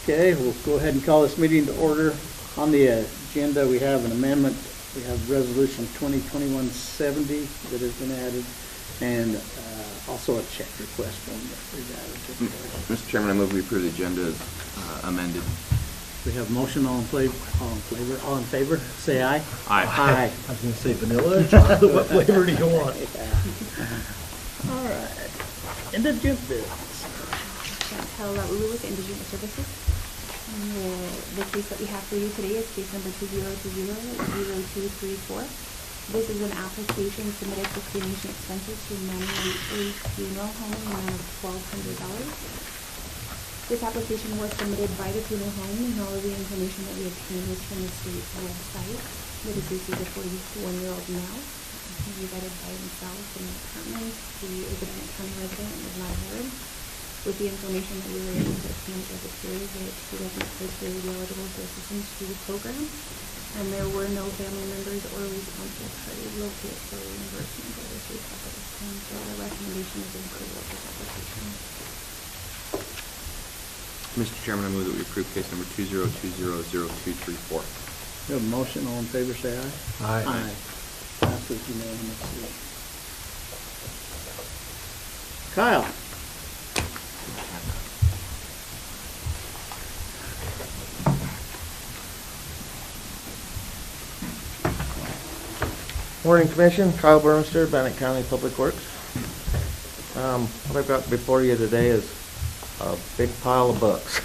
Okay, we'll go ahead and call this meeting to order. On the agenda, we have an amendment. We have Resolution 2021-70 that has been added, and also a check request from we've added. Mr. Chairman, I move we approve the agenda as amended. We have motion, all in favor, say aye. Aye. Aye. I was going to say vanilla, chocolate, what flavor do you want? All right. Indigent business. Chantel Laulu with Indigent Services. The case that we have for you today is case number 2020-0234. This is an application submitted for cremation expenses to Manuel Funeral Home in the amount of $1,200. This application was submitted by the funeral home, and all of the information that we obtained was from the state's website. That is received a 41-year-old male. He resided by himself in an apartment. He is a Bannock County resident and was not married. With the information that we were able to obtain, it appears that he doesn't appear to be eligible for assistance through the program, and there were no family members or responsible parties located for reimbursement of this request at this time. So the recommendation is approval of this application. Mr. Chairman, I move that we approve case number 2020-0234. We have a motion, all in favor, say aye. Aye. Aye. Passes unanimously. Kyle. Morning, Commission. Kyle Burmester, Bannock County Public Works. What I've got before you today is a big pile of books.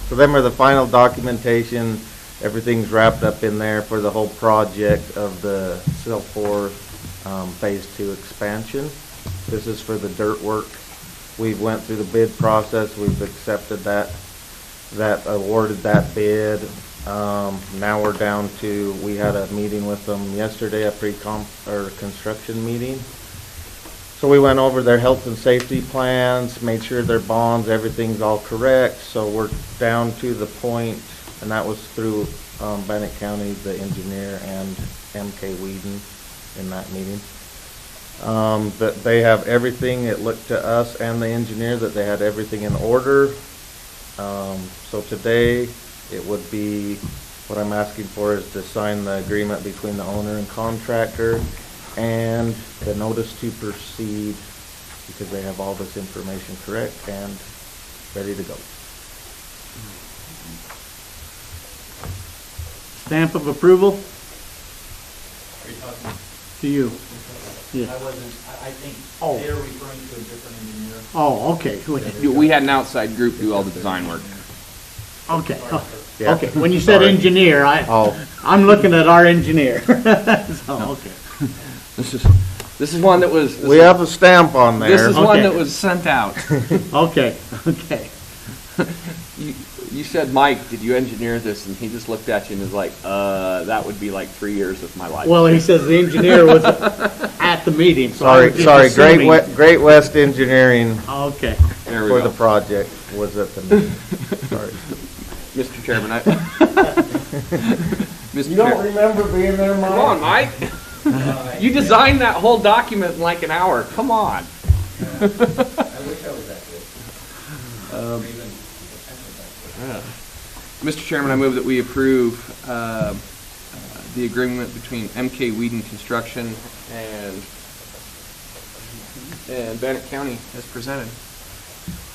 So them are the final documentation. Everything's wrapped up in there for the whole project of the Cell 4 Phase 2 expansion. This is for the dirt work. We went through the bid process. We've accepted that awarded that bid. Now we're down to, we had a meeting with them yesterday, a construction meeting. So we went over their health and safety plans, made sure their bonds, everything's all correct. So we're down to the point, and that was through Bannock County, the engineer, and MK Whedon in that meeting. That they have everything. It looked to us and the engineer that they had everything in order. So today it would be, what I'm asking for is to sign the agreement between the owner and contractor and the notice to proceed, because they have all this information correct and ready to go. Stamp of approval Are you talking? to you. Yeah. I wasn't, I think Oh. they're referring to a different engineer. Oh, okay. We had an outside group do all the design work. Okay. Oh, Yeah. okay. When you said Sorry. engineer, I'm looking at our engineer. So, okay. This is one that was. We have a stamp on there. This is one Okay. that was sent out. Okay. Okay. You said, Mike, did you engineer this? And he just looked at you and was like, that would be like 3 years of my life. Well, he says the engineer was at the meeting. So I Sorry, was just assuming- Great West Engineering Okay. There we for go. the project was at the meeting. Sorry. Mr. Chairman, Mr. You don't Chair- remember being there, Mike? Come on, Mike. You designed that whole document in like an hour. Come on. I wish I was that good. Mr. Chairman, I move that we approve the agreement between MK Whedon Construction and Bannock County as presented.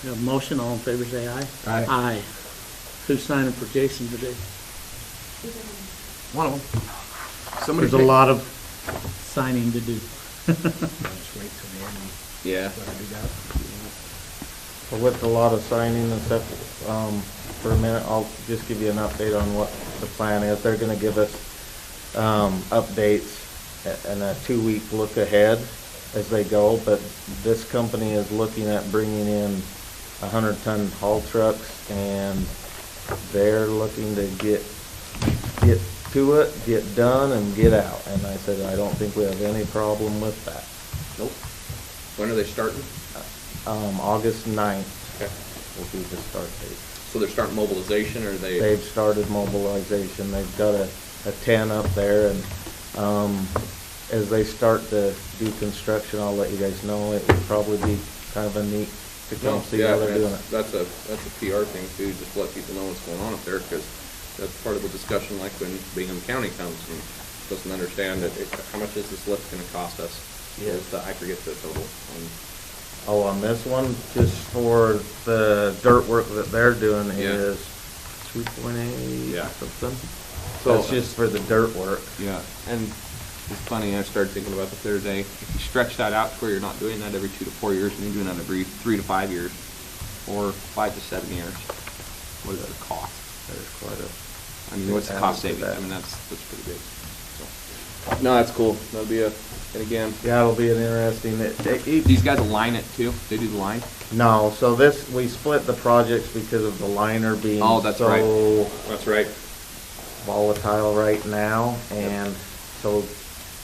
We have a motion, all in favor, say aye. Aye. Aye. Who's signing for Jason today? One of them. Somebody. There's a lot of signing to do. Just wait till the end. Yeah. Let her do that. So with a lot of signing and stuff, for a minute, I'll just give you an update on what the plan is. They're gonna give us updates and a 2-week look ahead as they go, but this company is looking at bringing in 100-ton haul trucks, and they're looking to get to it, get done, and get out. And I said, I don't think we have any problem with that. Nope. When are they starting? August 9th Okay. will be the start date. So they're starting mobilization, or they? They've started mobilization. They've got a 10 up there, and as they start to do construction, I'll let you guys know. It would probably be kind of a neat to come see how they're doing it. That's a PR thing too, just to let people know what's going on up there, because that's part of the discussion, like when Bingham County comes and doesn't understand that, how much is this lift gonna cost us? Yeah. Is the aggregate the total? Oh, on this one, just for the dirt work that they're doing Yeah. is 2.8 Yeah. something. So- That's just for the dirt work. Yeah, and it's funny, I started thinking about this the other day, if you stretch that out to where you're not doing that every 2 to 4 years, and you're doing that every 3 to 5 years, or 5 to 7 years, what does that cost? There's quite a. I mean, what's the Added cost to savings? that. I mean, that's pretty big. So, no, that's cool. That'll be and again, Yeah, it'll be an interesting, these guys align it too? They do the line? No, so we split the projects because of the liner being Oh, that's right. so That's right. volatile right now, and so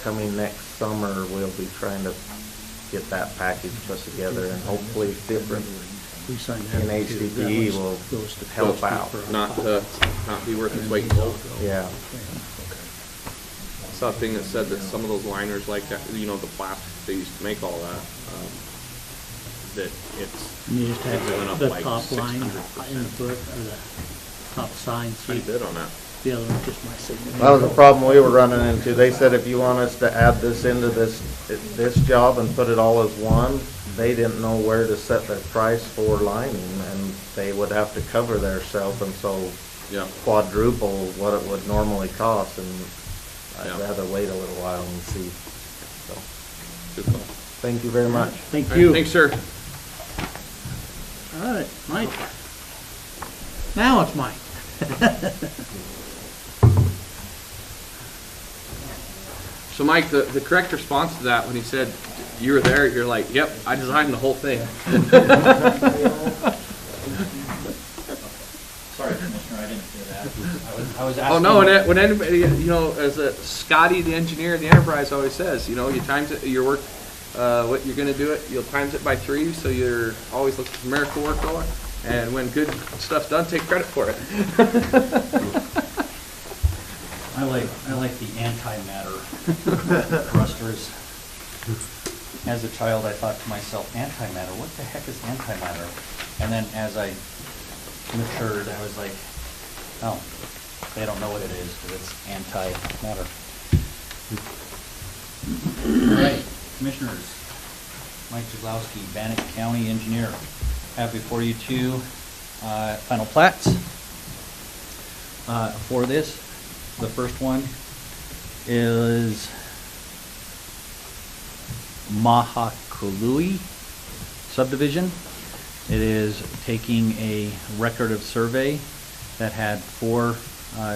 coming next summer, we'll be trying to get that package put together, and hopefully different We signed that. in one, too. That HDPE was- will goes to help Pellsbury out. for our Not pump. be worth its weight in gold. Yeah. Okay. I saw a thing that said that some of those liners, like that, you know, the plastic they used to make all that, that it's And you just It went up have the like top line 600%. in the book, or the top sign, pretty see, bid on that. the other one's just my signature. That was a problem we were running into. They said if you want us to add this into this job and put it all as one, they didn't know where to set their price for lining, and they would have to cover theirself, and so Yeah. quadruple what it would normally cost, and I'd Yeah. rather wait a little while and see. So, Good call. thank you very much. Thank All right, you. thanks, sir. All right, Mike. Now it's Mike. So Mike, the correct response to that, when he said you were there, you're like, yep, I designed the whole thing. Sorry, Commissioner, I didn't hear that. I was asking. Oh, no, when anybody, you know, as a Scotty, the engineer of the Enterprise always says, you know, you times it, your work, what you're gonna do it, you'll times it by 3, so you're always looking for miracle work going. And when good stuff's done, take credit for it. I like the antimatter thrusters. As a child, I thought to myself, antimatter, what the heck is antimatter? And then as I matured, I was like, oh, they don't know what it is, because it's antimatter. All right, commissioners, Mike Jaglowski, Bannock County Engineer, have before you two final plats for this. The first one is Mahakului subdivision. It is taking a record of survey that had 4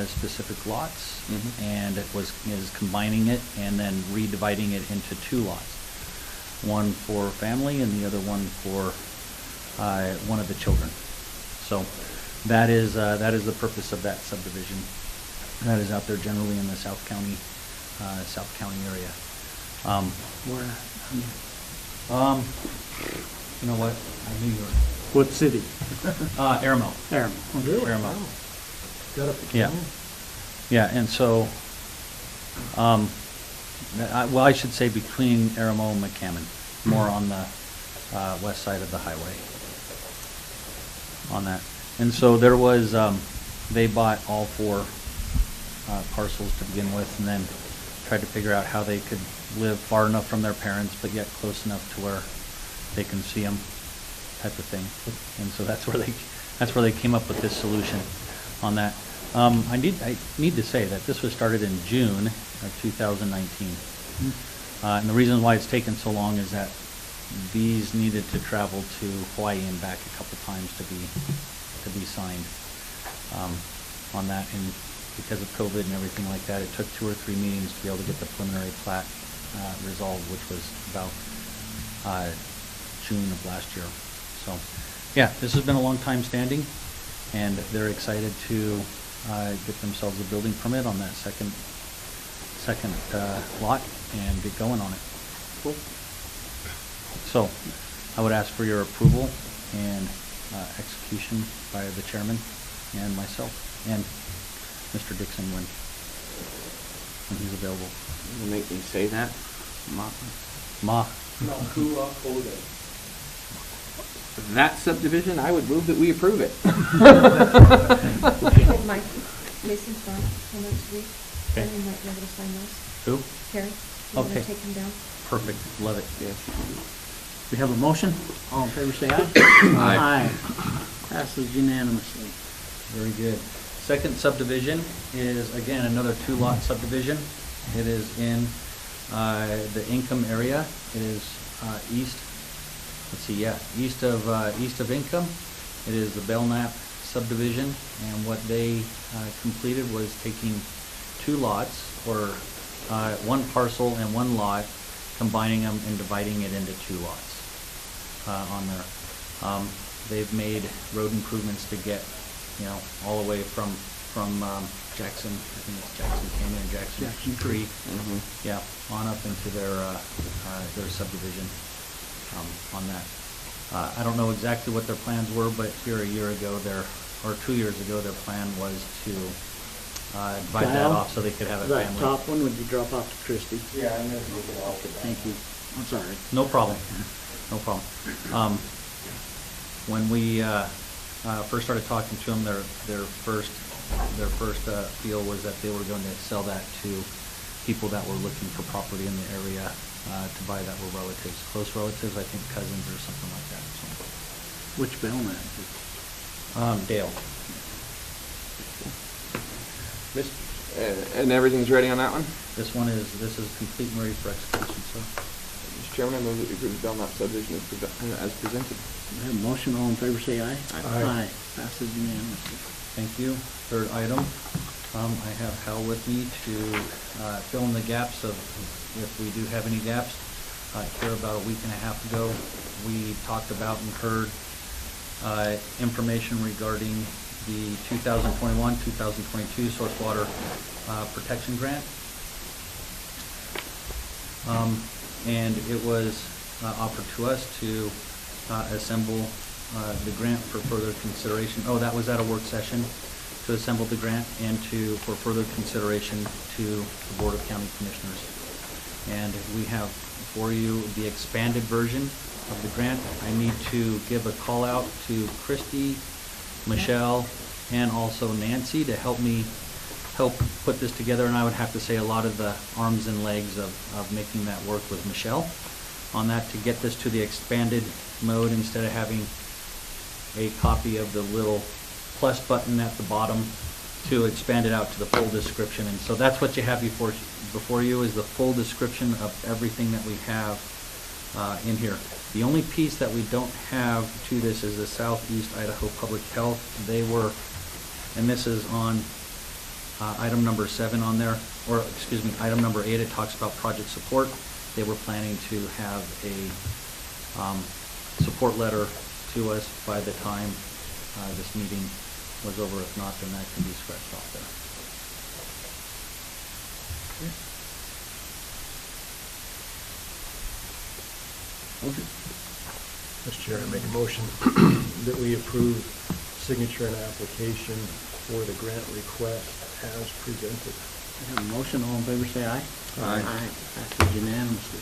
specific lots, and it is combining it and then redividing it into 2 lots. One for family and the other one for one of the children. So that is the purpose of that subdivision. That is out there generally in the South County area. Where, You know what? I knew you were. what city? Aramo. There. Aramo. Got up the Yeah. county? Yeah, and so, well, I should say between Aramo and McCammon, more on the west side of the highway on that. And so there was, they bought all 4 parcels to begin with, and then tried to figure out how they could live far enough from their parents, but yet close enough to where they can see them, type of thing. And so that's where they came up with this solution on that. I need to say that this was started in June of 2019. And the reason why it's taken so long is that these needed to travel to Hawaii and back a couple times to be signed on that. And because of COVID and everything like that, it took 2 or 3 meetings to be able to get the preliminary plat resolved, which was about June of last year. So, yeah, this has been a long time standing, and they're excited to get themselves a building permit on that second lot and get going on it. Cool. So, I would ask for your approval and execution by the chairman and myself, and Mr. Dixon when he's available. You make me say that? Ma. that subdivision, I would move that we approve it. Hey, Mike, Mason's gone till next week. Okay. And you might be able to sign those. Who? Terry, you want Okay. to take them down? Perfect, love it. Yes. We have a motion. All in favor, say aye. Aye. Passes unanimously. Very good. Second subdivision is, again, another two-lot subdivision. It is in the income area. It is east, let's see, yeah, east of income. It is the Belknap subdivision, and what they completed was taking two lots, or one parcel and one lot, combining them and dividing it into two lots on there. They've made road improvements to get, all the way from Jackson, I think it's Jackson Canyon, Jackson Creek, yeah, on up into their subdivision on that. I don't know exactly what their plans were, but here a year ago, or 2 years ago, their plan was to divide that Kyle, off so they could have a That family. top one, would you drop off to Christie? Yeah, I'm gonna move it off. Thank you. I'm sorry. No problem, no problem. When we first started talking to them, their first deal was that they were going to sell that to people that were looking for property in the area to buy that were relatives, close relatives, I think cousins or something like that. Which Belknap? So. Dale. And everything's ready on that one? This is complete and ready for execution, so. Mr. Chairman, I move that we approve the Belknap subdivision as presented. We have a motion. All in favor, say aye. Aye. Passes unanimously. Thank you. Third item, I have Hal with me to fill in the gaps of, if we do have any gaps. Here about a week and a half ago, we talked about and heard information regarding the 2021-2022 source water protection grant. And it was offered to us to assemble the grant for further consideration. Oh, that was at a work session, to assemble the grant and for further consideration to the Board of County Commissioners. And we have for you the expanded version of the grant. I need to give a call out to Christy, Michelle, and also Nancy to help put this together, and I would have to say a lot of the arms and legs of making that work with Michelle on that, to get this to the expanded mode instead of having a copy of the little plus button at the bottom, to expand it out to the full description. And so that's what you have before you, is the full description of everything that we have in here. The only piece that we don't have to this is the Southeast Idaho Public Health. They were, and this is on item number 7 on there, or excuse me, item number 8, it talks about project support. They were planning to have a support letter to us by the time this meeting was over. If not, then that can be scratched off there. Mr. Chair, I make a motion that we approve signature and application for the grant request as presented. We have a motion. All in favor, say aye. Aye. Passes unanimously.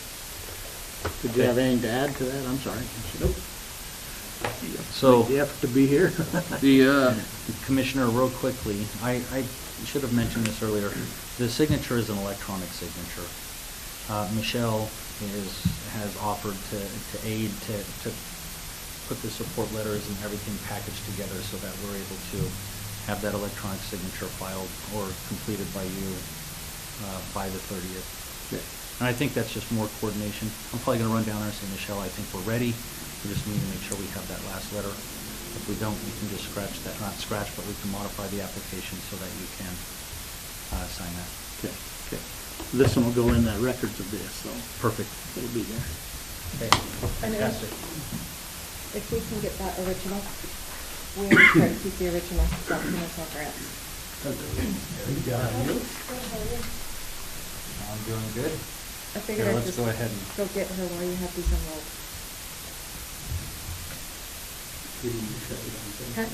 Did you have anything to add to that? I'm sorry. Nope. So, The effort to be here. Commissioner, real quickly, I should have mentioned this earlier. The signature is an electronic signature. Michelle has offered to aid to put the support letters and everything packaged together so that we're able to have that electronic signature filed or completed by you by the 30th. Yeah. And I think that's just more coordination. I'm probably going to run down there and say, Michelle, I think we're ready. We just need to make sure we have that last letter. If we don't, we can just scratch that, not scratch, but we can modify the application so that you can sign that. Okay, okay. This one will go in the records of this, so Perfect. it'll be there. Okay. And then, Fantastic. if we can get that original, we always try to keep the original documents on grants. I'm doing good. I figured Here, I'd let's just go ahead and go get her while you have these enrolled. Huh?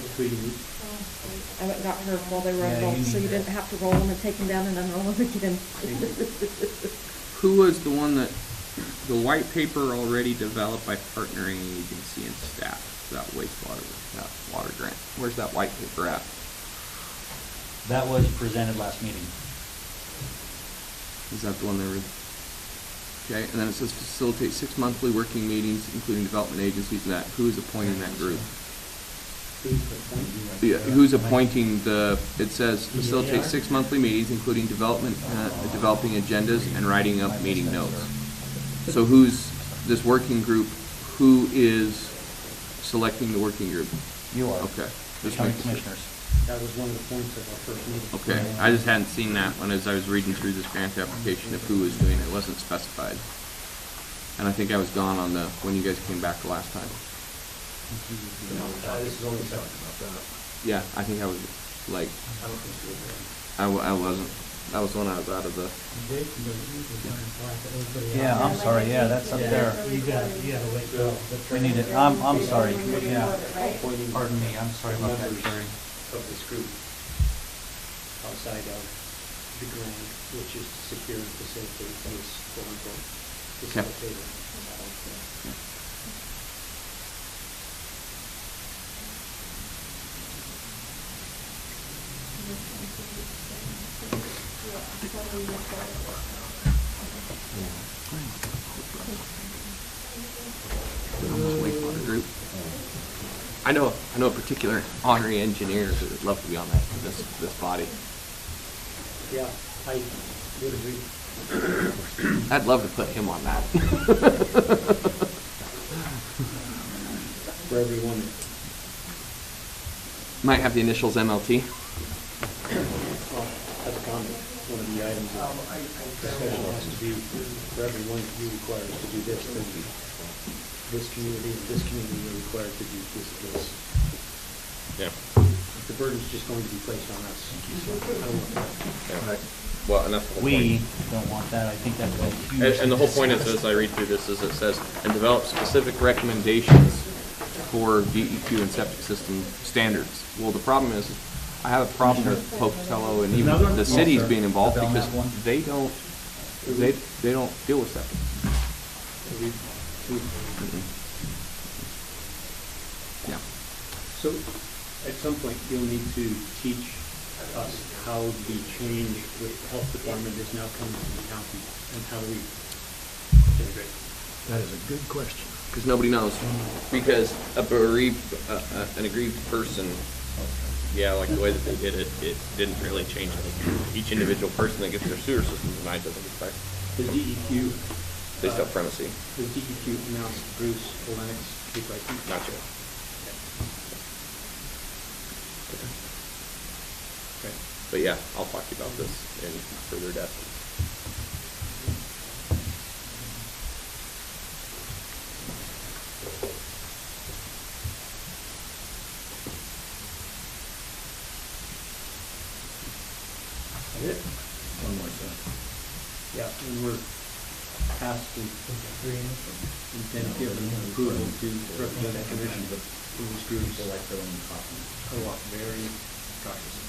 I went and got her while they were Yeah, enrolled, you so need you that. didn't have to roll them and take them down and unroll them again. Who was the one that, the white paper already developed by partnering agency and staff? that wastewater, that water grant. Where's that white paper at? That was presented last meeting. Is that the one they were? Okay, and then it says facilitate 6 monthly working meetings, including development agencies and that. Who is appointing that group? Yeah, who's appointing it says facilitate 6 monthly meetings, including developing agendas and writing up meeting notes. So who's this working group? Who is selecting the working group? You are. Okay. This County makes- commissioners. That was one of the points of our first meeting. Okay, I just hadn't seen that one as I was reading through this grant application of who was doing it. It wasn't specified. And I think I was gone on when you guys came back the last time. This is only talking about that. Yeah, I think I was like, I don't think so. I wasn't. That was when I was out of the, Yeah, I'm sorry, yeah, that's up there. You gotta wait till We need it, I'm sorry, yeah. Pardon me, I'm sorry about that, Terry. of this group outside of the grant, which is to secure and facilitate this, quote unquote, facilitator. wastewater group. I know a particular honorary engineer who would love to be on this body. Yeah, I would agree. I'd love to put him on that. For everyone. Might have the initials MLT. Well, as a comment, one of the items of discussion has to be, for everyone you require to do this, then this community are required to do this. Yeah. The burden's just going to be placed on us. I don't want that. Well, and that's the whole We point. don't want that, I think that's a huge. And the whole point is, as I read through this, is it says, and develop specific recommendations for DEQ and septic system standards. Well, the problem is, I have a problem with Pocatello and even Another one? the cities sir. being involved The because Belknap one? they don't deal with septic. Yeah. So, at some point, you'll need to teach us how the change with the health department is now coming to the county and how we integrate. That is a good question. Because nobody knows. Because an aggrieved person, yeah, like the way that they did it, it didn't really change anything. Each individual person that gets their sewer system denied doesn't get back. The DEQ. They still primacy. The DEQ announced Bruce Lennox, Cape Breton. Not yet. Okay. But yeah, I'll talk to you about this in further depth. That's it? One more thing. Yeah, and we're asked to then give an approval to represent the commission of these groups. I walk very cautiously.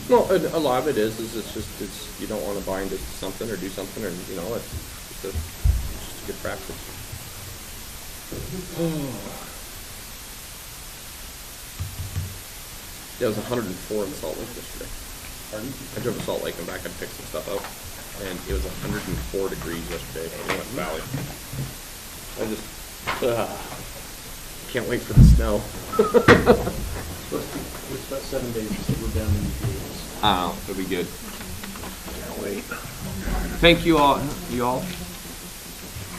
Well, a lot of it is it's you don't want to bind us to something or do something, or you know, it's just a good practice. Yeah, it was 104 in Salt Lake yesterday. Pardon? I drove to Salt Lake and back. I picked some stuff up, and it was 104 degrees yesterday in West Valley. I just can't wait for the snow. It's about 7 days until we're down in the fields. Oh, it'll be good. Can't wait. Thank you all.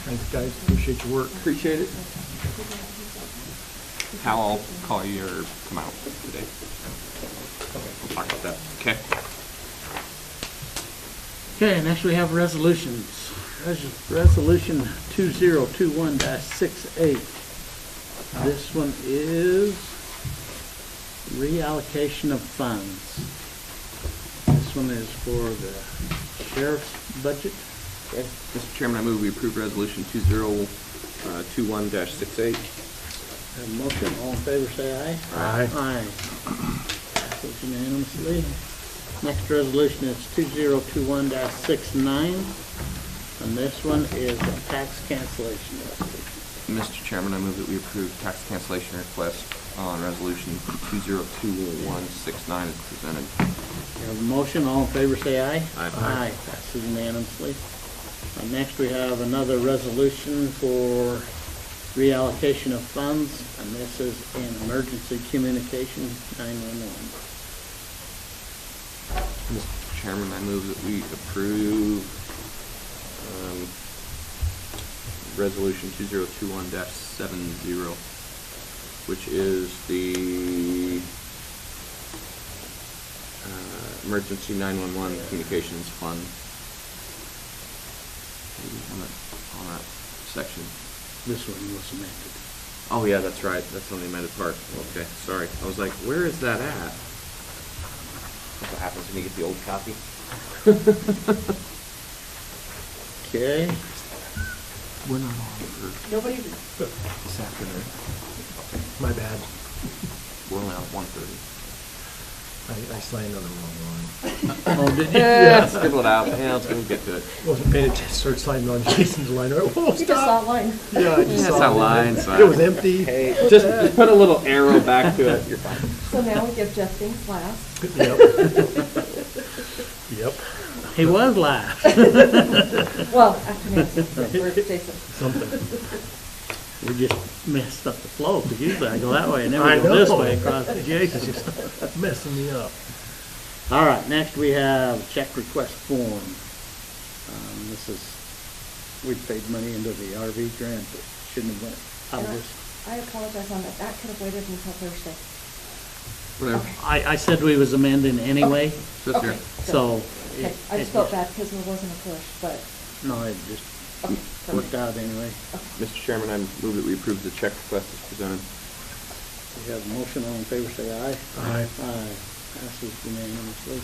Thanks, guys. Appreciate your work. Appreciate it. Hal, I'll call you or come out today. We'll talk about that. Okay. Okay, next we have resolutions. Resolution 2021-68. This one is reallocation of funds. This one is for the sheriff's budget. Okay. Mr. Chairman, I move we approve resolution 2021-68. Have a motion, all in favor say aye. Aye. Aye. Passes unanimously. Next resolution is 2021-69, and this one is a tax cancellation resolution. Mr. Chairman, I move that we approve tax cancellation request on resolution 202169 as presented. We have a motion, all in favor say aye. Aye. Aye, passes unanimously. Next, we have another resolution for reallocation of funds, and this is in emergency communication 911. Mr. Chairman, I move that we approve resolution 2021-70, which is the emergency 911 communications fund. On that section. This one was amended. Oh, yeah, that's right. That's on the amended part. Okay, sorry. I was like, where is that at? That's what happens when you get the old copy. Okay. We're not on for Nobody, this afternoon. My bad. We're only on 1:30. I signed on the wrong line. Oh, did you? Yeah, scribble it out. Yeah, let's get to it. Wasn't paying attention, started signing on Jason's line. Whoa, you just saw stop. line. Yeah, I just That's saw how it. lines It was empty. Hey, just put a little arrow back to it. You're fine. So now we give Jeff things last. Yep. Yep. He was last. Well, after Nancy, where's Jason? Something. We just messed up the flow, because usually I go that way and then I we go this know. way across the It's Jason. just messing me up. All right, next we have check request form. This is, we paid money into the RV grant that shouldn't have went out of And this. I apologize on that. That could have waited until Thursday. Whatever. I said we was amending anyway, Just here. Okay, so. Okay, it- I just it felt bad because there wasn't a push, but, No, it just okay. worked out anyway. Mr. Chairman, I move that we approve the check request as presented. We have a motion, all in favor, say aye. Aye. Aye, passes unanimously.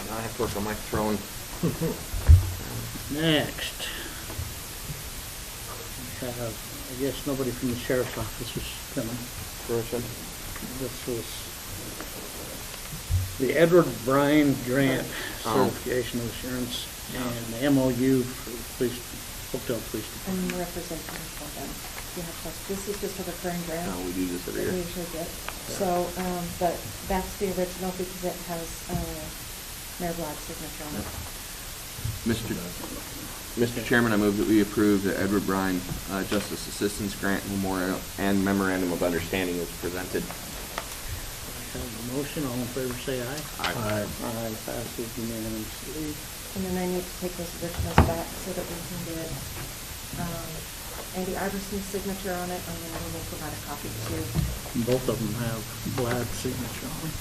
Now I have to work on my throne. Next, we have, I guess nobody from the sheriff's office is coming. Fruition. This was the Edward Bryan Grant Oh. Certification of Assurance and the MOU for the police, hotel police I'm department. representing for them. If you have questions, this is just a recurring grant. No, we do this that every we year. usually get. So, but that's the original because it has, Mayor Black's signature on it. Mr. Chairman, I move that we approve the Edward Bryan Justice Assistance Grant Memorial and Memorandum of Understanding as presented. Have a motion, all in favor say aye. Aye. Aye, passes unanimously. And then I need to take those originals back so that we can get, Andy Iverson's signature on it, and then we will provide a copy to Both of them have Vlad's signature on them.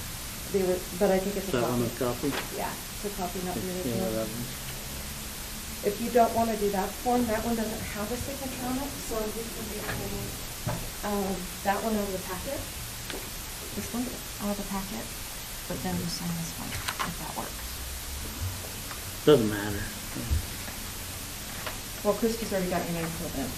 but I think it's Is a that one copy. a copy? Yeah, it's a copy, not the Yeah, original. that one. If you don't want to do that form, that one doesn't have a signature on it, so we can do that one out of the packet. This one out of the packet, but then you sign this one, if that works. Doesn't matter. Well, Christie's already got your name put in,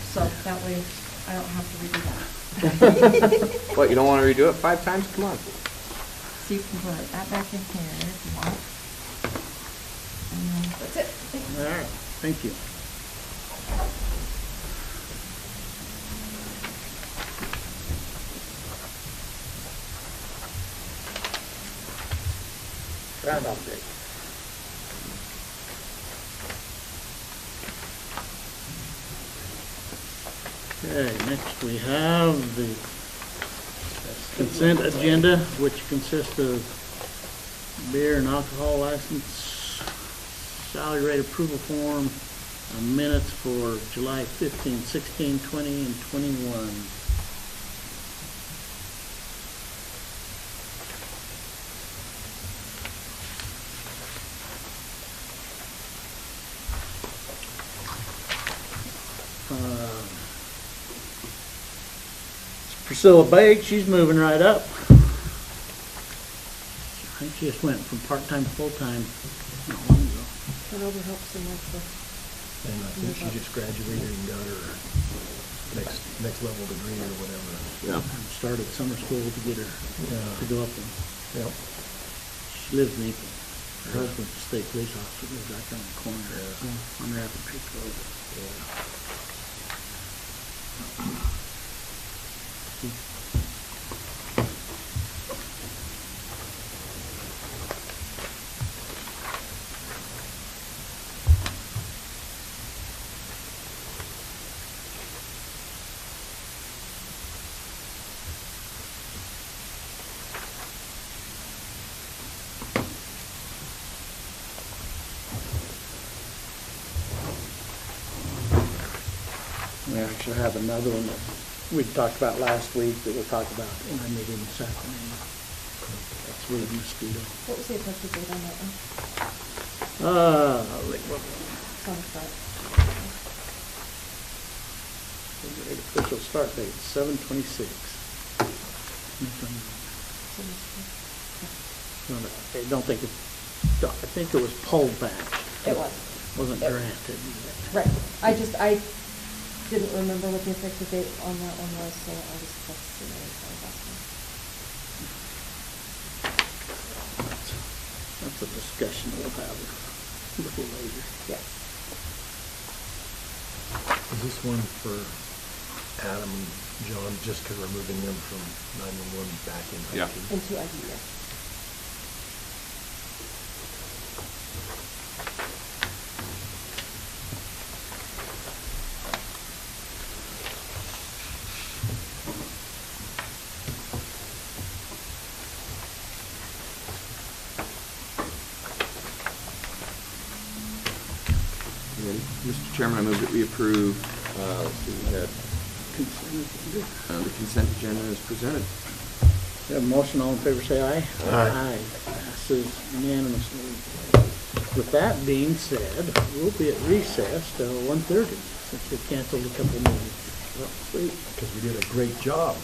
so that way I don't have to redo that. What, you don't want to redo it 5 times? Come on. So you can put that back in here if you want. And then that's it. Thank you. All right, thank you. Round update. Okay, next we have the consent agenda, which consists of beer and alcohol license, salary rate approval form, minutes for July 15, 16, 20, and 21. Priscilla Bake, she's moving right up. I think she just went from part-time to full-time not long ago. That over helps so much with. And I think she just graduated and got her next level degree or whatever. Yeah. And started summer school to get her Yeah. to go up and Yep. she lives in Eagle. Her husband's a state police officer, lives right down the corner on Rapid Creek Road. We actually have another one that we talked about last week that we'll talk about in our meeting this afternoon. That's weed mosquito. What was the effective date on that one? It's on the front. Official start date, 7/26. I don't think it, I think it was pulled back. It was. Wasn't It- granted. Right. I didn't remember what the effective date on that one was, so I just texted it and I was asking. That's a discussion we'll have a little later. Yeah. Is this one for Adam and John, just because we're moving them from 911 back into Yeah. IT? Into ID, yeah. Mr. Chairman, I move that we approve, let's see, we had, the consent agenda is presented. We have a motion, all in favor say aye. Aye. Passes unanimously. With that being said, we'll be at recess till 1:30, since we canceled a couple meetings. Well, sweet. Because we did a great job.